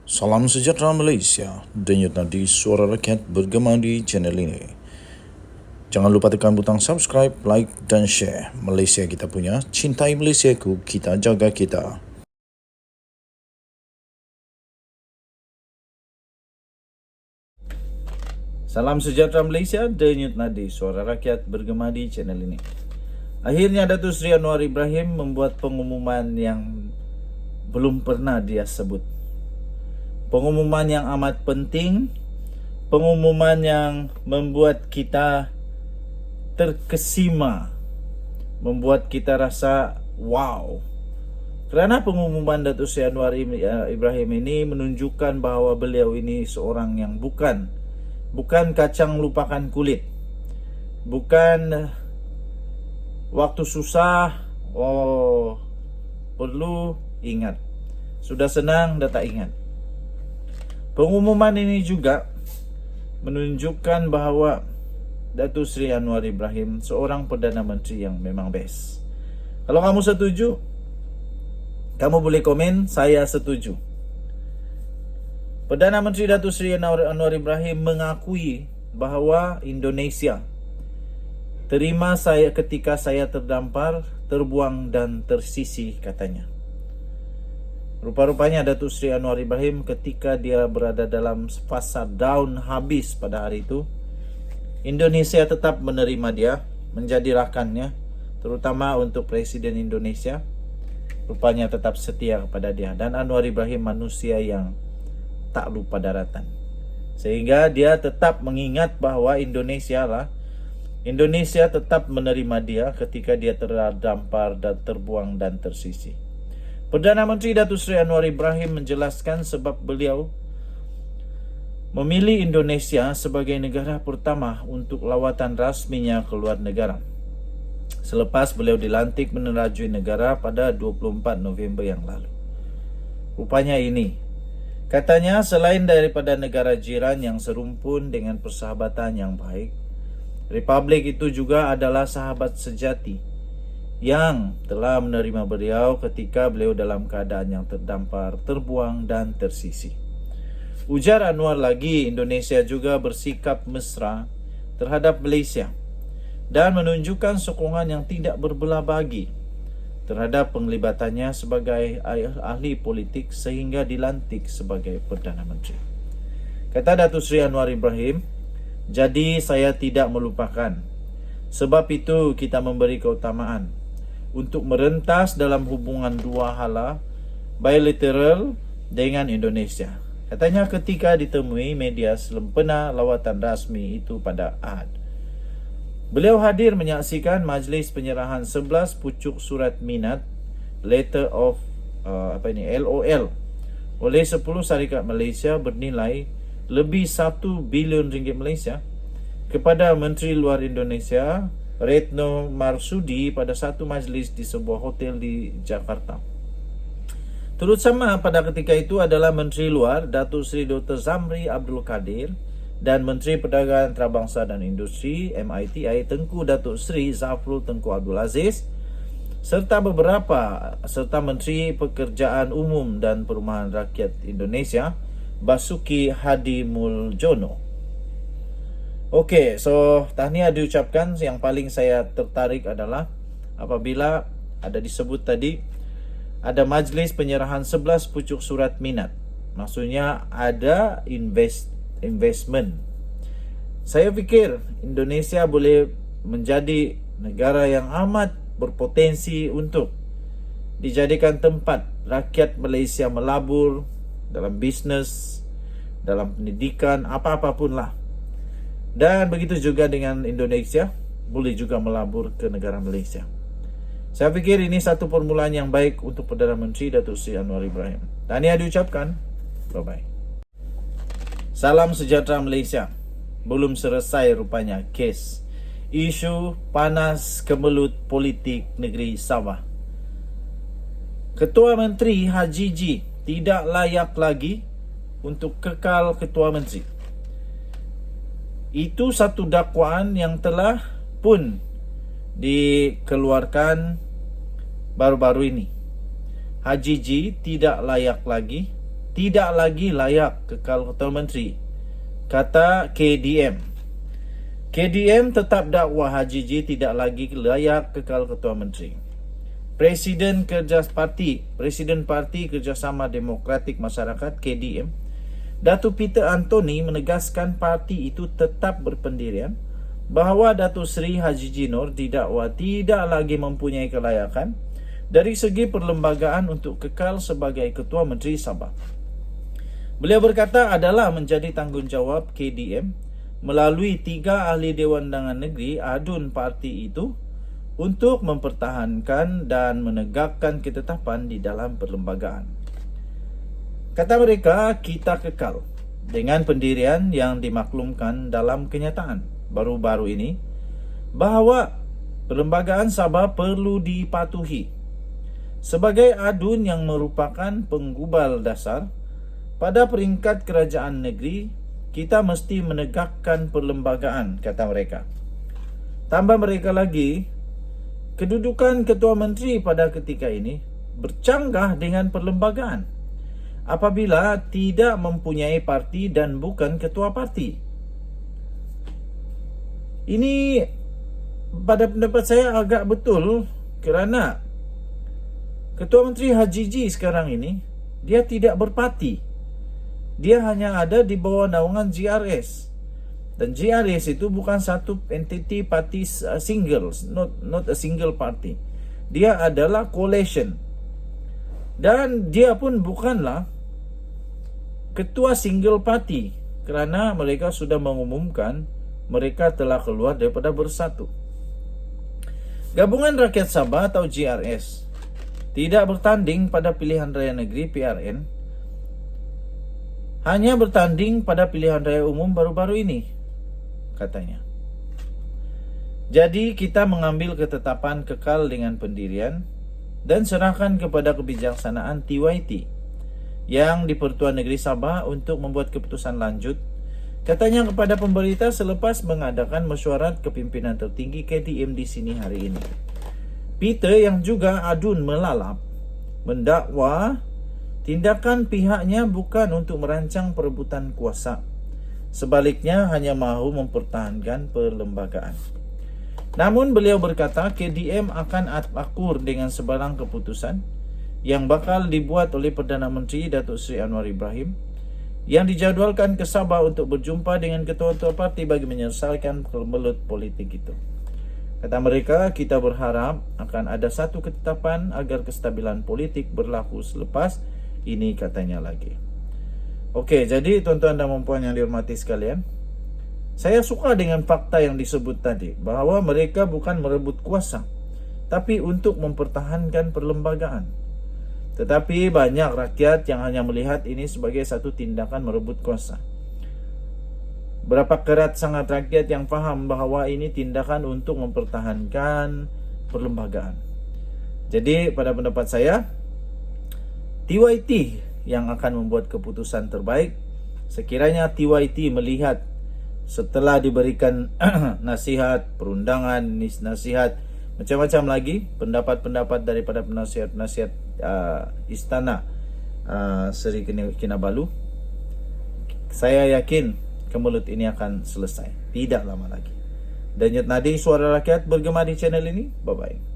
Salam sejahtera Malaysia, denyut nadi suara rakyat bergema di channel ini. Jangan lupa tekan butang subscribe, like dan share. Malaysia kita punya, cintai Malaysiaku, kita jaga kita. Salam sejahtera Malaysia, denyut nadi suara rakyat bergema di channel ini. Akhirnya Datuk Seri Anwar Ibrahim membuat pengumuman yang belum pernah dia sebut. Pengumuman yang amat penting, pengumuman yang membuat kita terkesima, membuat kita rasa wow. Kerana pengumuman Datuk Seri Anwar Ibrahim ini menunjukkan bahawa beliau ini seorang yang bukan kacang lupakan kulit. Bukan waktu susah, perlu ingat. Sudah senang, dah tak ingat. Pengumuman ini juga menunjukkan bahawa Datuk Seri Anwar Ibrahim seorang Perdana Menteri yang memang best. Kalau kamu setuju, kamu boleh komen, saya setuju. Perdana Menteri Datuk Seri Anwar Ibrahim mengakui bahawa Indonesia terima saya ketika saya terdampar, terbuang dan tersisih, katanya. Rupa-rupanya Datuk Seri Anwar Ibrahim ketika dia berada dalam fasa down habis pada hari itu, Indonesia tetap menerima dia, menjadi rakannya, terutama untuk Presiden Indonesia. Rupanya tetap setia kepada dia. Dan Anwar Ibrahim manusia yang tak lupa daratan. Sehingga dia tetap mengingat bahawa Indonesia tetap menerima dia ketika dia terdampar dan terbuang dan tersisih. Perdana Menteri Datuk Seri Anwar Ibrahim menjelaskan sebab beliau memilih Indonesia sebagai negara pertama untuk lawatan rasminya ke luar negara selepas beliau dilantik menerajui negara pada 24 November yang lalu. Rupanya ini, katanya, selain daripada negara jiran yang serumpun dengan persahabatan yang baik, Republik itu juga adalah sahabat sejati yang telah menerima beliau ketika beliau dalam keadaan yang terdampar, terbuang dan tersisih. Ujar Anwar lagi, Indonesia juga bersikap mesra terhadap Malaysia dan menunjukkan sokongan yang tidak berbelah bagi terhadap penglibatannya sebagai ahli politik sehingga dilantik sebagai Perdana Menteri. Kata Datuk Seri Anwar Ibrahim, jadi saya tidak melupakan. Sebab itu kita memberi keutamaan untuk merentas dalam hubungan dua hala bilateral dengan Indonesia. Katanya ketika ditemui media selempena lawatan rasmi itu pada Ahad. Beliau hadir menyaksikan majlis penyerahan 11 pucuk surat minat Letter of LOL oleh 10 syarikat Malaysia bernilai lebih 1 bilion ringgit Malaysia kepada Menteri Luar Indonesia Retno Marsudi pada satu majlis di sebuah hotel di Jakarta. Turut sama pada ketika itu adalah Menteri Luar Datuk Seri Dr. Zamri Abdul Kadir dan Menteri Perdagangan Antarabangsa dan Industri MITI Tengku Datuk Seri Zafrul Tengku Abdul Aziz serta Menteri Pekerjaan Umum dan Perumahan Rakyat Indonesia Basuki Hadi Muljono. Okey, so tahniah diucapkan. Yang paling saya tertarik adalah apabila ada disebut tadi ada majlis penyerahan 11 pucuk surat minat. Maksudnya ada investment. Saya fikir Indonesia boleh menjadi negara yang amat berpotensi untuk dijadikan tempat rakyat Malaysia melabur dalam bisnes, dalam pendidikan, apa-apapun lah. Dan begitu juga dengan Indonesia boleh juga melabur ke negara Malaysia. Saya fikir ini satu permulaan yang baik untuk Perdana Menteri Datuk Seri Anwar Ibrahim. Tahniah diucapkan. Bye-bye. Salam sejahtera Malaysia. Belum selesai rupanya kes isu panas kemelut politik negeri Sabah. Ketua Menteri Haji G tidak layak lagi untuk kekal Ketua Menteri. Itu satu dakwaan yang telah pun dikeluarkan baru-baru ini. Haji G tidak layak lagi tidak lagi layak kekal Ketua Menteri, kata KDM. KDM tetap dakwa Haji G tidak lagi layak kekal Ketua Menteri. Presiden Parti Kerjasama Demokratik Masyarakat KDM, Datuk Peter Anthony menegaskan parti itu tetap berpendirian bahawa Datuk Seri Haji G Nur didakwa tidak lagi mempunyai kelayakan dari segi perlembagaan untuk kekal sebagai Ketua Menteri Sabah. Beliau berkata adalah menjadi tanggungjawab KDM melalui 3 ahli Dewan Undangan Negeri adun parti itu untuk mempertahankan dan menegakkan ketetapan di dalam perlembagaan. Kata mereka, kita kekal dengan pendirian yang dimaklumkan dalam kenyataan baru-baru ini bahawa perlembagaan Sabah perlu dipatuhi. Sebagai adun yang merupakan penggubal dasar, pada peringkat kerajaan negeri, kita mesti menegakkan perlembagaan, kata mereka. Tambah mereka lagi, kedudukan Ketua Menteri pada ketika ini bercanggah dengan perlembagaan apabila tidak mempunyai parti dan bukan ketua parti. Ini pada pendapat saya agak betul kerana Ketua Menteri Haji G sekarang ini dia tidak berparti. Dia hanya ada di bawah naungan GRS. Dan GRS itu bukan satu entity party single, not a single party. Dia adalah coalition. Dan dia pun bukanlah ketua single party kerana mereka sudah mengumumkan mereka telah keluar daripada Bersatu. Gabungan Rakyat Sabah atau GRS tidak bertanding pada pilihan raya negeri PRN, hanya bertanding pada pilihan raya umum baru-baru ini, katanya. Jadi kita mengambil ketetapan kekal dengan pendirian dan serahkan kepada kebijaksanaan TYT yang di Pertuan Negeri Sabah untuk membuat keputusan lanjut, katanya kepada pemberita selepas mengadakan mesyuarat kepimpinan tertinggi KDM di sini hari ini. Peter yang juga adun melalap mendakwa tindakan pihaknya bukan untuk merancang perebutan kuasa. Sebaliknya hanya mahu mempertahankan perlembagaan. Namun beliau berkata KDM akan akur dengan sebarang keputusan yang bakal dibuat oleh Perdana Menteri Datuk Seri Anwar Ibrahim yang dijadualkan ke Sabah untuk berjumpa dengan ketua-ketua parti bagi menyelesaikan kemelut politik itu. Kata mereka, kita berharap akan ada satu ketetapan agar kestabilan politik berlaku selepas ini, katanya lagi. Okey, jadi tuan-tuan dan puan yang dihormati sekalian, saya suka dengan fakta yang disebut tadi bahawa mereka bukan merebut kuasa tapi untuk mempertahankan perlembagaan. Tetapi banyak rakyat yang hanya melihat ini sebagai satu tindakan merebut kuasa. Berapa kerat sangat rakyat yang faham bahawa ini tindakan untuk mempertahankan perlembagaan. Jadi pada pendapat saya, TYT yang akan membuat keputusan terbaik. Sekiranya TYT melihat setelah diberikan nasihat, perundangan, nasihat, macam-macam lagi, pendapat-pendapat daripada penasihat-penasihat Istana Seri Kinabalu, saya yakin kemelut ini akan selesai tidak lama lagi. Denyut nadi suara rakyat bergema di channel ini. Bye-bye.